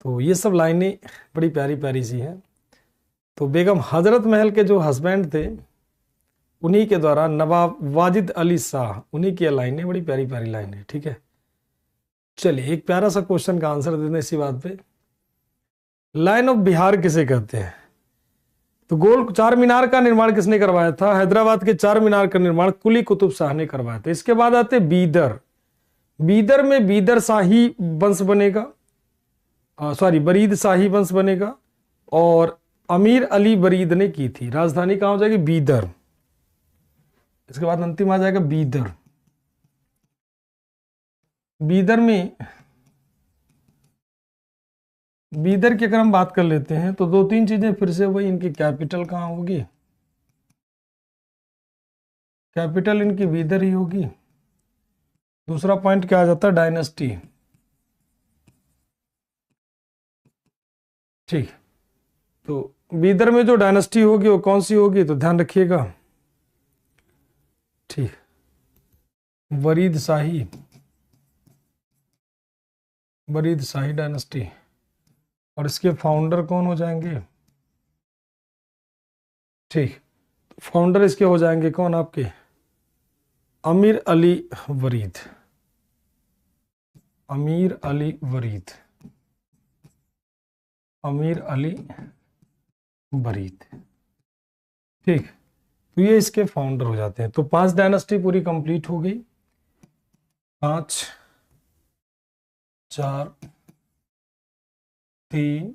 तो ये सब लाइनें बड़ी प्यारी प्यारी सी हैं। तो बेगम हजरत महल के जो हस्बैंड थे उन्हीं के द्वारा नवाब वाजिद अली शाह, उन्हीं की लाइनें, बड़ी प्यारी प्यारी लाइनें। ठीक है, चलिए एक प्यारा सा क्वेश्चन का आंसर देते हैं इसी बात पे। लाइन ऑफ बिहार किसे कहते हैं? तो गोल चार मीनार का निर्माण किसने करवाया था? हैदराबाद के चार मीनार का निर्माण कुली कुतुब शाह ने करवाया था। इसके बाद आते बीदर। बीदर में बीदर शाही वंश बनेगा, सॉरी बरीद शाही वंश बनेगा, और अमीर अली बरीद ने की थी। राजधानी कहां हो जाएगी? बीदर। इसके बाद अंतिम आ जाएगा बीदर। बीदर में, बीदर की अगर हम बात कर लेते हैं तो दो तीन चीजें फिर से वही, इनकी कैपिटल कहां होगी? कैपिटल इनकी बीदर ही होगी। दूसरा पॉइंट क्या आ जाता है? डायनेस्टी। ठीक, तो बीदर में जो डायनेस्टी होगी वो कौन सी होगी? तो ध्यान रखिएगा। ठीक, वरीद शाही, वरीद शाही डायनेस्टी। और इसके फाउंडर कौन हो जाएंगे? ठीक, फाउंडर इसके हो जाएंगे कौन आपके? अमीर अली वरीद, अमीर अली वरीद, अमीर अली वरीद। ठीक, तो ये इसके फाउंडर हो जाते हैं। तो 5 डायनेस्टी पूरी कंप्लीट हो गई। 5 4 3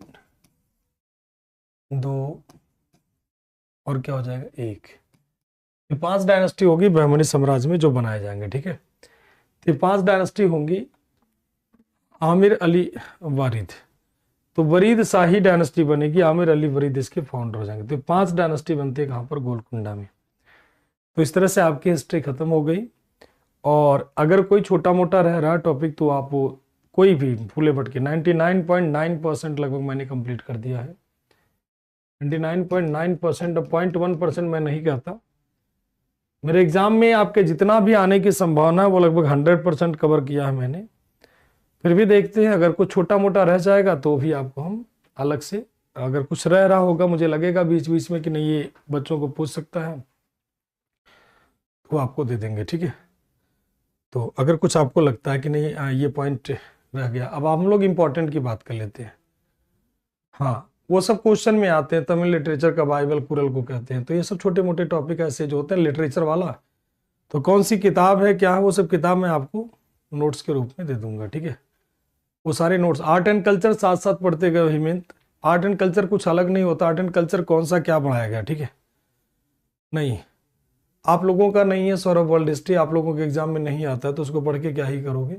2 और क्या हो जाएगा? 1। ये 5 डायनेस्टी होगी बहमनी साम्राज्य में जो बनाए जाएंगे। ठीक है, तो 5 डायनेस्टी होंगी। आमिर अली वारिद, तो वरीद शाही डायनेस्टी बनेगी, आमिर अली वरीद इसके फाउंडर हो जाएंगे। तो 5 डायनेस्टी बनते हैं कहां पर? गोलकुंडा में। तो इस तरह से आपकी हिस्ट्री खत्म हो गई। और अगर कोई छोटा मोटा रह रहा टॉपिक तो आप वो कोई भी फूले भटके 99.9% लगभग मैंने कंप्लीट कर दिया है। 99.9%, 0.1% मैं नहीं कहता। मेरे एग्जाम में आपके जितना भी आने की संभावना है वो लगभग 100% कवर किया है मैंने। फिर भी देखते हैं, अगर कुछ छोटा मोटा रह जाएगा तो भी आपको हम अलग से, अगर कुछ रह रहा होगा मुझे लगेगा बीच बीच में कि नहीं ये बच्चों को पूछ सकता है तो आपको दे देंगे। ठीक है, तो अगर कुछ आपको लगता है कि नहीं ये पॉइंट रह गया। अब हम लोग इंपॉर्टेंट की बात कर लेते हैं। हाँ, वो सब क्वेश्चन में आते हैं। तमिल लिटरेचर का बाइबल कुरल को कहते हैं। तो ये सब छोटे मोटे टॉपिक ऐसे जो होते हैं लिटरेचर वाला, तो कौन सी किताब है क्या है वो सब किताब मैं आपको नोट्स के रूप में दे दूंगा। ठीक है, वो सारे नोट्स। आर्ट एंड कल्चर साथ साथ पढ़ते गए हिमेंत। आर्ट एंड कल्चर कुछ अलग नहीं होता। आर्ट एंड कल्चर कौन सा क्या पढ़ाया गया? ठीक है, नहीं आप लोगों का नहीं है सौरभ, वर्ल्ड हिस्ट्री आप लोगों के एग्जाम में नहीं आता है तो उसको पढ़ के क्या ही करोगे?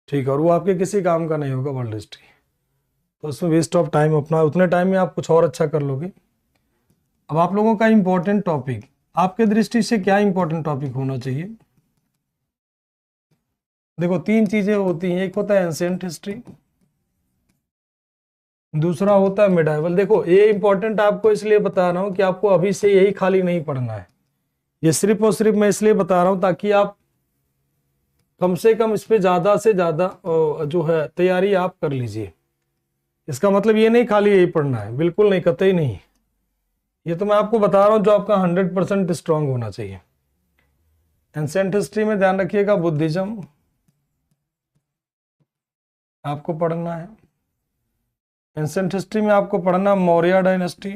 ठीक है, और वो आपके किसी काम का नहीं होगा वर्ल्ड हिस्ट्री, तो उसमें वेस्ट ऑफ टाइम अपना। उतने टाइम में आप कुछ और अच्छा कर लोगे। अब आप लोगों का इंपॉर्टेंट टॉपिक, आपके दृष्टि से क्या इंपॉर्टेंट टॉपिक होना चाहिए? देखो 3 चीजें होती हैं। एक होता है एंशिएंट हिस्ट्री, दूसरा होता है मिडाइवल। देखो ये इंपॉर्टेंट आपको इसलिए बता रहा हूं कि आपको अभी से यही खाली नहीं पढ़ना है। ये सिर्फ और सिर्फ मैं इसलिए बता रहा हूं ताकि आप कम से कम इस पे ज्यादा से ज्यादा जो है तैयारी आप कर लीजिए। इसका मतलब ये नहीं खाली यही पढ़ना है, बिल्कुल नहीं, कतई नहीं। ये तो मैं आपको बता रहा हूं जो आपका 100% स्ट्रांग होना चाहिए। एंशिएंट हिस्ट्री में ध्यान रखिएगा बुद्धिज्म आपको पढ़ना है। एंशिएंट हिस्ट्री में आपको पढ़ना मौर्य डायनेस्टी,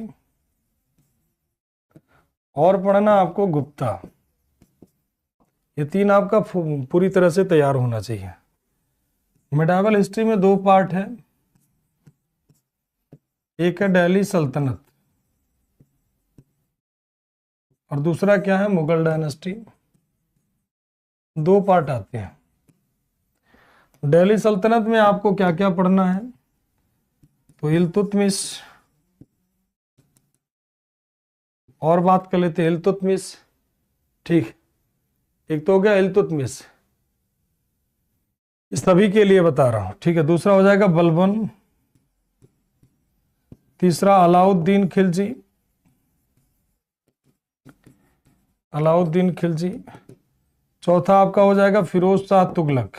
और पढ़ना आपको गुप्ता। ये 3 आपका पूरी तरह से तैयार होना चाहिए। मिडाइवल हिस्ट्री में 2 पार्ट है, एक है दिल्ली सल्तनत और दूसरा क्या है, मुगल डायनेस्टी। दो पार्ट आते हैं। दिल्ली सल्तनत में आपको क्या क्या पढ़ना है, तो इल्तुतमिश, और बात कर लेते हैं इल्तुतमिश। ठीक, एक तो हो गया इल्तुतमिश, इस सभी के लिए बता रहा हूं, ठीक है। दूसरा हो जाएगा बलबन, तीसरा अलाउद्दीन खिलजी, अलाउद्दीन खिलजी, चौथा आपका हो जाएगा फिरोज शाह तुगलक।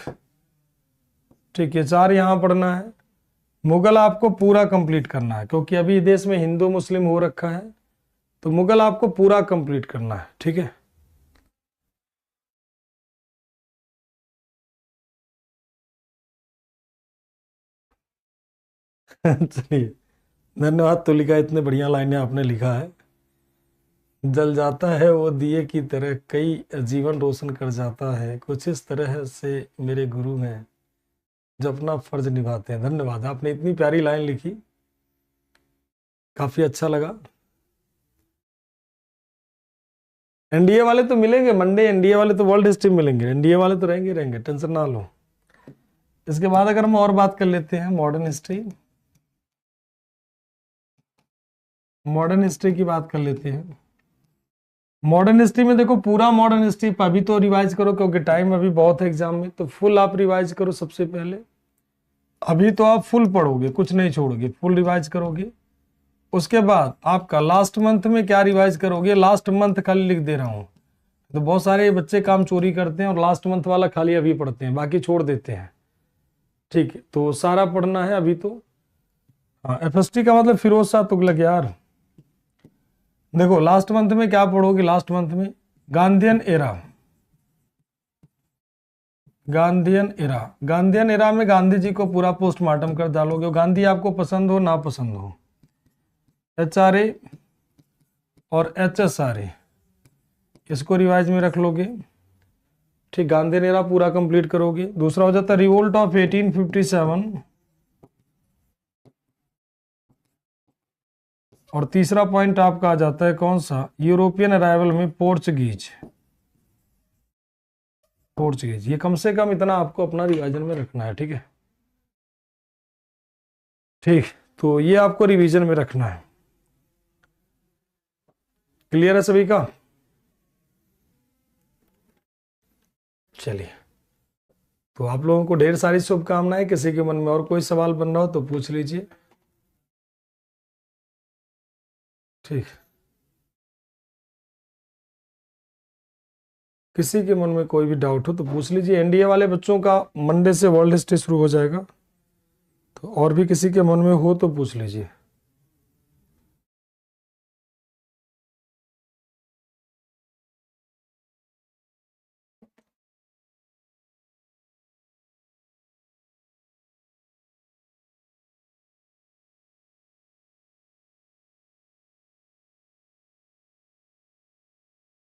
ठीक है, चार यहां पढ़ना है। मुगल आपको पूरा कंप्लीट करना है, क्योंकि अभी देश में हिंदू मुस्लिम हो रखा है, तो मुगल आपको पूरा कंप्लीट करना है, ठीक है। चलिए, धन्यवाद तुलिका, इतने बढ़िया लाइनें आपने लिखा है। जल जाता है वो दिए की तरह, कई जीवन रोशन कर जाता है, कुछ इस तरह से मेरे गुरु हैं जो अपना फर्ज निभाते हैं। धन्यवाद, आपने इतनी प्यारी लाइन लिखी, काफी अच्छा लगा। एनडीए वाले तो मिलेंगे मंडे, एनडीए वाले तो वर्ल्ड हिस्ट्री मिलेंगे, एनडीए वाले तो रहेंगे रहेंगे, टेंशन ना लो। इसके बाद अगर हम और बात कर लेते हैं मॉडर्न हिस्ट्री, मॉडर्न हिस्ट्री की बात कर लेते हैं। मॉडर्न हिस्ट्री में देखो, पूरा मॉडर्न हिस्ट्री अभी तो रिवाइज करो, क्योंकि टाइम अभी बहुत है एग्जाम में, तो फुल आप रिवाइज करो सबसे पहले। अभी तो आप फुल पढ़ोगे, कुछ नहीं छोड़ोगे, फुल रिवाइज करोगे। उसके बाद आपका लास्ट मंथ में क्या रिवाइज करोगे, लास्ट मंथ खाली लिख दे रहा हूं, तो बहुत सारे बच्चे काम चोरी करते हैं और लास्ट मंथ वाला खाली अभी पढ़ते हैं, बाकी छोड़ देते हैं। ठीक है, तो सारा पढ़ना है अभी तो। हाँ, एफएसटी का मतलब फिरोज शाह तुगलक यार। देखो लास्ट मंथ में क्या पढ़ोगे, लास्ट मंथ में Gandhian era, Gandhian era, Gandhian era में गांधी जी को पूरा पोस्टमार्टम कर डालोगे। गांधी आपको पसंद हो ना पसंद हो, HRA और HSRA इसको रिवाइज में रख लोगे। ठीक, गांधीयन एरा पूरा कंप्लीट करोगे। दूसरा हो जाता है रिवोल्ट ऑफ 1857, और तीसरा पॉइंट आपका आ जाता है कौन सा, यूरोपियन अराइवल में पोर्चुगीज, पोर्चुगीज। ये कम से कम इतना आपको अपना रिवाइजन में रखना है, ठीक है। ठीक, तो ये आपको रिवीजन में रखना है। क्लियर है सभी का? चलिए, तो आप लोगों को ढेर सारी शुभकामनाएं। किसी के मन में और कोई सवाल बन रहा हो तो पूछ लीजिए। ठीक, किसी के मन में कोई भी डाउट हो तो पूछ लीजिए। एनडीए वाले बच्चों का मंडे से वर्ल्ड हिस्ट्री शुरू हो जाएगा, तो और भी किसी के मन में हो तो पूछ लीजिए।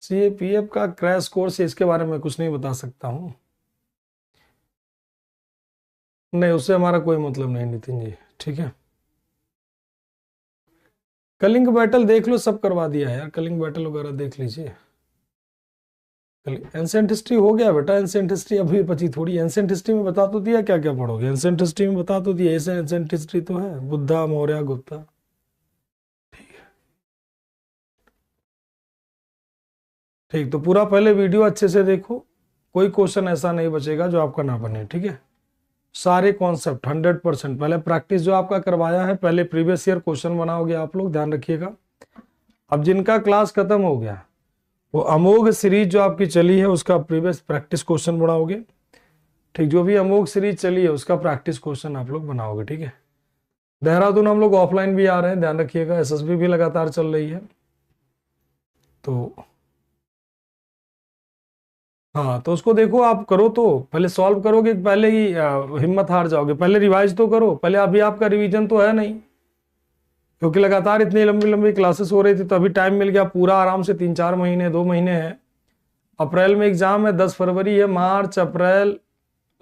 CAPF का क्रैश कोर्स, इसके बारे में कुछ नहीं बता सकता हूं। नहीं, उससे हमारा कोई मतलब नहीं नितिन जी, ठीक है। कलिंग बैटल देख लो, सब करवा दिया है यार, कलिंग बैटल वगैरह देख लीजिए। एंसेंट हिस्ट्री हो गया बेटा, एंसेंट हिस्ट्री अभी बची थोड़ी। एंसेंट हिस्ट्री में बता तो दिया क्या क्या पढ़ोगे, एंसेंट हिस्ट्री में बता तो दिया। ऐसे एंसेंट हिस्ट्री तो है, बुद्धा, मौर्य, गुप्ता। ठीक, तो पूरा पहले वीडियो अच्छे से देखो, कोई क्वेश्चन ऐसा नहीं बचेगा जो आपका ना बने, ठीक है। सारे कॉन्सेप्ट 100%, पहले प्रैक्टिस जो आपका करवाया है, पहले प्रीवियस ईयर क्वेश्चन बनाओगे आप लोग, ध्यान रखिएगा। अब जिनका क्लास खत्म हो गया, वो अमोघ सीरीज जो आपकी चली है उसका प्रीवियस प्रैक्टिस क्वेश्चन बनाओगे। ठीक, जो भी अमोघ सीरीज चली है उसका प्रैक्टिस क्वेश्चन आप लोग बनाओगे, ठीक है। देहरादून हम लोग ऑफलाइन भी आ रहे हैं, ध्यान रखिएगा। SSB भी लगातार चल रही है, तो हाँ, तो उसको देखो, आप करो तो पहले सॉल्व करोगे, पहले ही हिम्मत हार जाओगे। पहले रिवाइज तो करो पहले, अभी आपका रिवीजन तो है नहीं, क्योंकि लगातार इतनी लंबी लंबी क्लासेस हो रही थी, तो अभी टाइम मिल गया पूरा आराम से। 3-4 महीने, 2 महीने हैं। अप्रैल में एग्जाम है, 10 फरवरी है, मार्च, अप्रैल,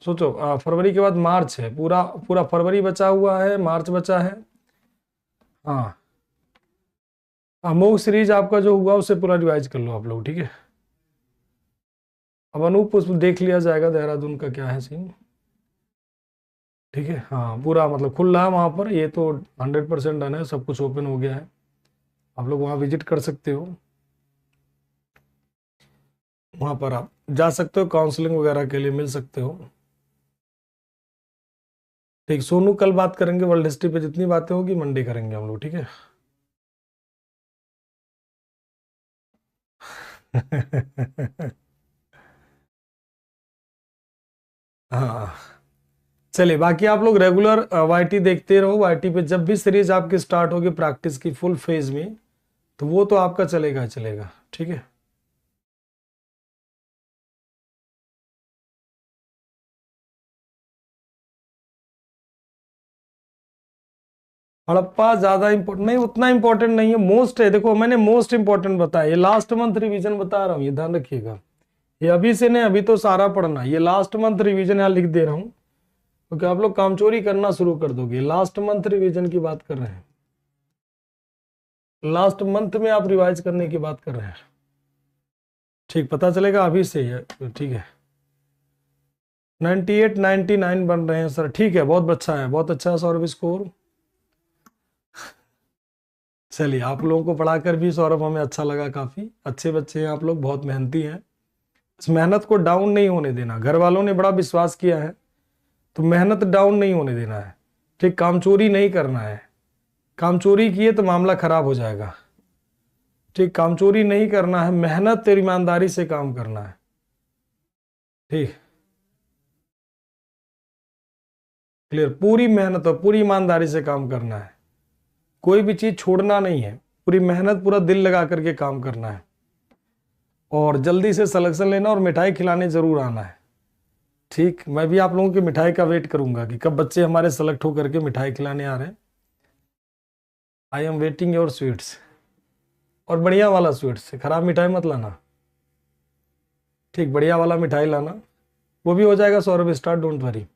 सोचो फरवरी के बाद मार्च है, पूरा पूरा फरवरी बचा हुआ है, मार्च बचा है। हाँ, अमोघ सीरीज आपका जो हुआ उसे पूरा रिवाइज कर लो आप लोग, ठीक है। अब अनूप पुष्प देख लिया जाएगा देहरादून का क्या है सीन, ठीक है। हाँ पूरा मतलब खुल रहा है वहाँ पर, ये तो 100% डन है, सब कुछ ओपन हो गया है, आप लोग वहाँ विजिट कर सकते हो, वहाँ पर आप जा सकते हो, काउंसलिंग वगैरह के लिए मिल सकते हो, ठीक। सोनू कल बात करेंगे, वर्ल्ड हिस्ट्री पे जितनी बातें होगी मंडे करेंगे हम लोग, ठीक है। हाँ चलिए, बाकी आप लोग रेगुलर वाईटी देखते रहो, वाईटी पे जब भी सीरीज आपकी स्टार्ट होगी प्रैक्टिस की फुल फेज में, तो वो तो आपका चलेगा चलेगा, ठीक है। हड़प्पा ज्यादा इंपॉर्टेंट नहीं, उतना इंपॉर्टेंट नहीं है, मोस्ट है, देखो मैंने मोस्ट इंपॉर्टेंट बताया, ये लास्ट मंथ रिवीजन बता रहा हूँ, ये ध्यान रखिएगा, ये अभी से नहीं, अभी तो सारा पढ़ना, ये लास्ट मंथ रिवीजन यहाँ लिख दे रहा हूँ, क्योंकि आप लोग कामचोरी करना शुरू कर दोगे, लास्ट मंथ रिवीजन की बात कर रहे हैं, लास्ट मंथ में आप रिवाइज करने की बात कर रहे हैं, ठीक, पता चलेगा अभी से ही, ठीक है। 98 99 बन रहे हैं सर, ठीक है, बहुत अच्छा है, बहुत अच्छा है सौरभ स्कोर। चलिए, आप लोगों को पढ़ाकर भी सौरभ हमें अच्छा लगा, काफी अच्छे बच्चे हैं आप लोग, बहुत मेहनती हैं, इस मेहनत को डाउन नहीं होने देना, घर वालों ने बड़ा विश्वास किया है, तो मेहनत डाउन नहीं होने देना है, ठीक, कामचोरी नहीं करना है, कामचोरी किए तो मामला खराब हो जाएगा, ठीक, कामचोरी नहीं करना है, मेहनत और ईमानदारी से काम करना है, ठीक, क्लियर, पूरी मेहनत और पूरी ईमानदारी से काम करना है, कोई भी चीज छोड़ना नहीं है, पूरी मेहनत पूरा दिल लगा करके काम करना है, और जल्दी से सिलेक्शन लेना और मिठाई खिलाने जरूर आना है, ठीक। मैं भी आप लोगों की मिठाई का वेट करूंगा कि कब बच्चे हमारे सेलेक्ट होकर के मिठाई खिलाने आ रहे हैं, I am waiting your sweets, और बढ़िया वाला स्वीट्स, खराब मिठाई मत लाना, ठीक, बढ़िया वाला मिठाई लाना, वो भी हो जाएगा सौरभ, स्टार्ट, डोंट वरी,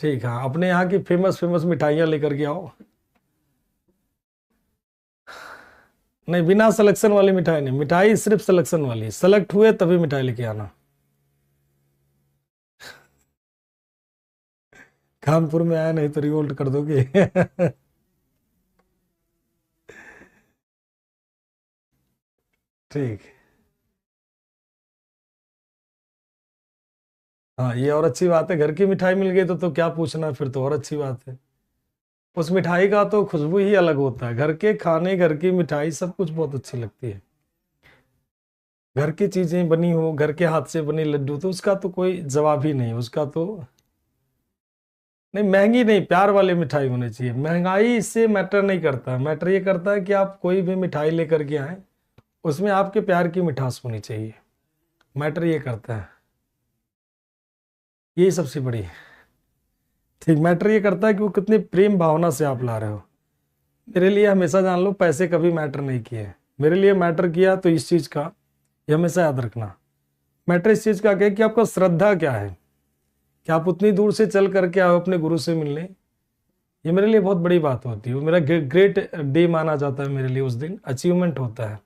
ठीक। हाँ, अपने यहाँ की फेमस फेमस मिठाइयाँ लेकर के आओ, नहीं बिना सिलेक्शन वाली मिठाई नहीं, मिठाई सिर्फ सिलेक्शन वाली, सेलेक्ट हुए तभी मिठाई लेके आना। कानपुर में आया नहीं तो रिवोल्ट कर दोगे। ठीक, हाँ ये और अच्छी बात है, घर की मिठाई मिल गई तो क्या पूछना, फिर तो और अच्छी बात है, उस मिठाई का तो खुशबू ही अलग होता है, घर के खाने, घर की मिठाई सब कुछ बहुत अच्छी लगती है, घर की चीजें बनी हो, घर के हाथ से बनी लड्डू, तो उसका तो कोई जवाब ही नहीं, उसका तो नहीं, महंगी नहीं, प्यार वाली मिठाई होनी चाहिए, महंगाई इससे मैटर नहीं करता, मैटर ये करता है कि आप कोई भी मिठाई लेकर के आए, उसमें आपके प्यार की मिठास होनी चाहिए, मैटर ये करता है, यही सबसे बड़ी है, ठीक, मैटर ये करता है कि वो कितने प्रेम भावना से आप ला रहे हो, मेरे लिए हमेशा जान लो पैसे कभी मैटर नहीं किए, मेरे लिए मैटर किया तो इस चीज का, ये हमेशा याद रखना, मैटर इस चीज का क्या है कि आपका श्रद्धा क्या है, कि आप उतनी दूर से चल करके आओ अपने गुरु से मिलने, ये मेरे लिए बहुत बड़ी बात होती है, वो मेरा ग्रेट डे माना जाता है मेरे लिए, उस दिन अचीवमेंट होता है,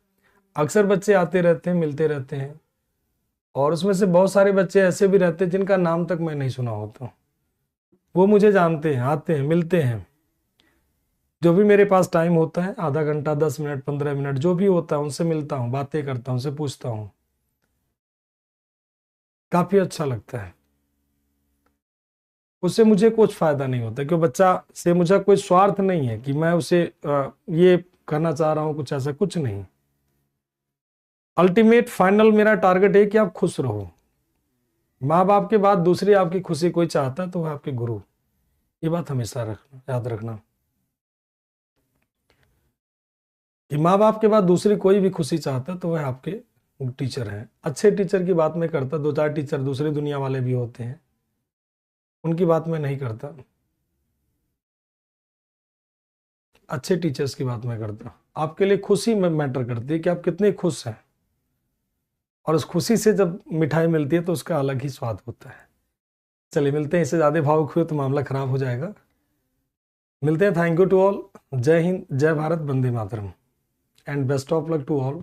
अक्सर बच्चे आते रहते हैं, मिलते रहते हैं, और उसमें से बहुत सारे बच्चे ऐसे भी रहते हैं जिनका नाम तक मैं नहीं सुना होता, वो मुझे जानते हैं, आते हैं, मिलते हैं, जो भी मेरे पास टाइम होता है, आधा घंटा, 10 मिनट, 15 मिनट, जो भी होता है उनसे मिलता हूँ, बातें करता हूँ, उनसे पूछता हूँ, काफी अच्छा लगता है, उससे मुझे कुछ फायदा नहीं होता, क्योंकि बच्चा से मुझे कोई स्वार्थ नहीं है कि मैं उसे ये करना चाह रहा हूँ, कुछ ऐसा कुछ नहीं, अल्टीमेट फाइनल मेरा टारगेट है कि आप खुश रहो, माँ बाप के बाद दूसरी आपकी खुशी कोई चाहता है तो वह आपके गुरु, ये बात हमेशा रखना, याद रखना, कि माँ बाप के बाद दूसरी कोई भी खुशी चाहता है तो वह आपके टीचर हैं, अच्छे टीचर की बात मैं करता, दो चार टीचर दूसरी दुनिया वाले भी होते हैं, उनकी बात मैं नहीं करता, अच्छे टीचर्स की बात मैं करता, आपके लिए खुशी में मैटर करती है कि आप कितने खुश हैं, और उस खुशी से जब मिठाई मिलती है तो उसका अलग ही स्वाद होता है। चलिए मिलते हैं, इससे ज्यादा भावुक हुए तो मामला खराब हो जाएगा, मिलते हैं। Thank you to all. जय हिंद, जय भारत, वंदे मातरम and best of luck to all.